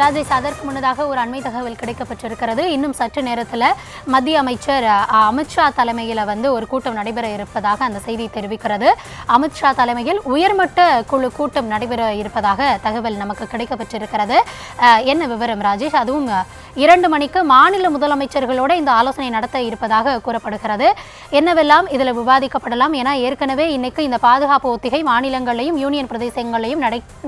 ராஜேஷ், அதற்கு முன்னதாக ஒரு அண்மை தகவல் கிடைக்கப்பட்டிருக்கிறது. இன்னும் சற்று நேரத்தில் மத்திய அமைச்சர் அமித்ஷா தலைமையில் ஒரு கூட்டம் நடைபெற இருப்பதாக அந்த செய்தி தெரிவிக்கிறது. அமித்ஷா தலைமையில் உயர்மட்ட குழு கூட்டம் நடைபெற இருப்பதாக தகவல் நமக்கு கிடைக்கப்பட்டிருக்கிறது. என்ன விவரம் ராஜேஷ்? அதுவும் 2 மணிக்கு மாநில முதலமைச்சர்களோடு இந்த ஆலோசனை நடத்த இருப்பதாக கூறப்படுகிறது. என்னவெல்லாம் இதில் விவாதிக்கப்படலாம்? ஏன்னா ஏற்கனவே இன்னைக்கு இந்த பாதுகாப்பு ஒத்திகை மாநிலங்களையும் யூனியன் பிரதேசங்களையும்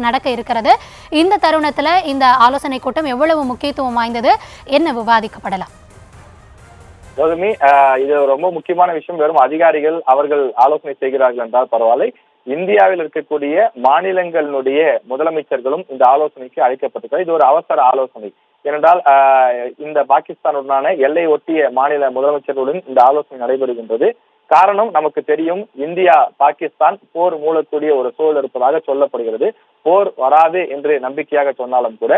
நடக்க இருக்கிறது. இந்த தருணத்தில் இந்த ஆலோசனை கூட்டம் எவ்வளவு முக்கியத்துவம் வாய்ந்தது? என்ன விவாதிக்கப்படலாம்? கௌதமி, இது ரொம்ப முக்கியமான விஷயம். வெறும் அதிகாரிகள் அவர்கள் ஆலோசனை செய்கிறார்கள் என்றால் பரவாயில்லை, இந்தியாவில் இருக்கக்கூடிய மாநிலங்களுடைய முதலமைச்சர்களும் இந்த ஆலோசனைக்கு அழைக்கப்பட்டிருக்கிறது. இது ஒரு அவசர ஆலோசனை. ஏனென்றால் இந்த பாகிஸ்தானுடனான எல்லை ஒட்டிய மாநில முதலமைச்சர்களுடன் இந்த ஆலோசனை நடைபெறுகின்றது. காரணம் நமக்கு தெரியும், இந்தியா பாகிஸ்தான் போர் மூலக்கூடிய ஒரு சூழல் இருப்பதாக சொல்லப்படுகிறது. போர் வராது என்று நம்பிக்கையாக சொன்னாலும் கூட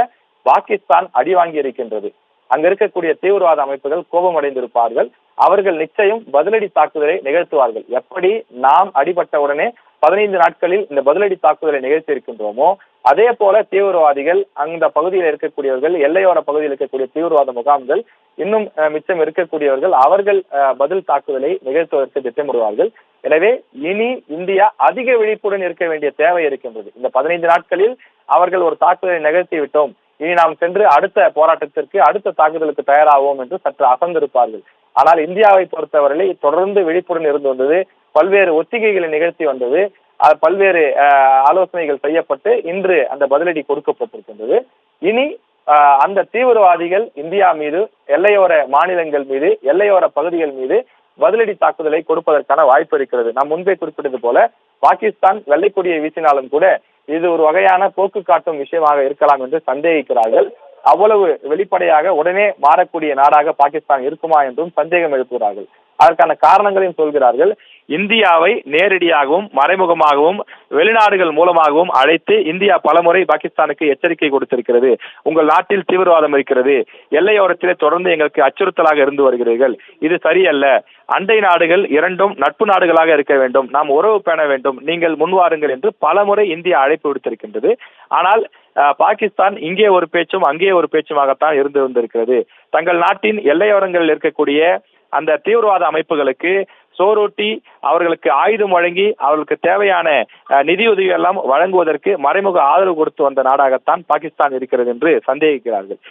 பாகிஸ்தான் அடி வாங்கி இருக்கின்றது. அங்க இருக்கக்கூடிய தீவிரவாத அமைப்புகள் கோபமடைந்திருப்பார்கள். அவர்கள் நிச்சயம் பதிலடி தாக்குதலை நிகழ்த்துவார்கள். எப்படி நாம் அடிபட்டவுடனே 15 நாட்களில் இந்த பதிலடி தாக்குதலை நிகழ்த்தி இருக்கின்றோமோ, அதே போல தீவிரவாதிகள் அந்த பகுதியில் இருக்கக்கூடியவர்கள், எல்லையோர பகுதியில் இருக்கக்கூடிய தீவிரவாத முகாம்கள், இன்னும் மிச்சம் இருக்கக்கூடியவர்கள், அவர்கள் பதில் தாக்குதலை நிகழ்த்துவதற்கு திட்டமிடுவார்கள். எனவே இனி இந்தியா அதிக விழிப்புடன் இருக்க வேண்டிய தேவை இருக்கின்றது. இந்த 15 நாட்களில் அவர்கள் ஒரு தாக்குதலை நிகழ்த்தி விட்டோம், இனி நாம் சென்று அடுத்த போராட்டத்திற்கு, அடுத்த தாக்குதலுக்கு தயாராவோம் என்று சற்று அசந்திருப்பார்கள். ஆனால் இந்தியாவை பொறுத்தவரை தொடர்ந்து விழிப்புடன் இருந்து வந்தது, பல்வேறு ஒத்திகைகளை நிகழ்த்தி வந்தது, பல்வேறு ஆலோசனைகள் செய்யப்பட்டு இன்று அந்த பதிலடி கொடுக்கப்பட்டிருக்கின்றது. இனி அந்த தீவிரவாதிகள் இந்தியா மீது, எல்லையோர மாநிலங்கள் மீது, எல்லையோர பகுதிகள் மீது பதிலடி தாக்குதலை கொடுப்பதற்கான வாய்ப்பு இருக்கிறது. நாம் முன்பே குறிப்பிட்டது போல பாகிஸ்தான் வெள்ளைக்கொடியை வீசினாலும் கூட இது ஒரு வகையான போக்கு காட்டும் விஷயமாக இருக்கலாம் என்று சந்தேகிக்கிறார்கள். அவ்வளவு வெளிப்படையாக உடனே மாறக்கூடிய நாடாக பாகிஸ்தான் இருக்குமா என்றும் சந்தேகம் எழுப்புகிறார்கள். அதற்கான காரணங்களையும் சொல்கிறார்கள். இந்தியாவை நேரடியாகவும் மறைமுகமாகவும் வெளிநாடுகள் மூலமாகவும் அழைத்து இந்தியா பலமுறை பாகிஸ்தானுக்கு எச்சரிக்கை கொடுத்திருக்கிறது. உங்கள் நாட்டில் தீவிரவாதம் இருக்கிறது, எல்லையோரத்திலே தொடர்ந்து எங்களுக்கு அச்சுறுத்தலாக இருந்து வருகிறீர்கள், இது சரியல்ல, அண்டை நாடுகள் இரண்டும் நட்பு நாடுகளாக இருக்க வேண்டும், நாம் உறவு பேண வேண்டும், நீங்கள் முன்வாருங்கள் என்று பலமுறை இந்தியா அழைப்பு விடுத்திருக்கின்றது. ஆனால் பாகிஸ்தான் இங்கே ஒரு பேச்சும் அங்கே ஒரு பேச்சுமாகத்தான் இருந்து வந்திருக்கிறது. தங்கள் நாட்டின் எல்லையோரங்களில் இருக்கக்கூடிய அந்த தீவிரவாத அமைப்புகளுக்கு சோரூட்டி, அவர்களுக்கு ஆயுதம் வழங்கி, அவர்களுக்கு தேவையான நிதியுதவி எல்லாம் வழங்குவதற்கு மறைமுக ஆதரவு கொடுத்து வந்த நாடாகத்தான் பாகிஸ்தான் இருக்கிறது என்று சந்தேகிக்கிறார்கள்.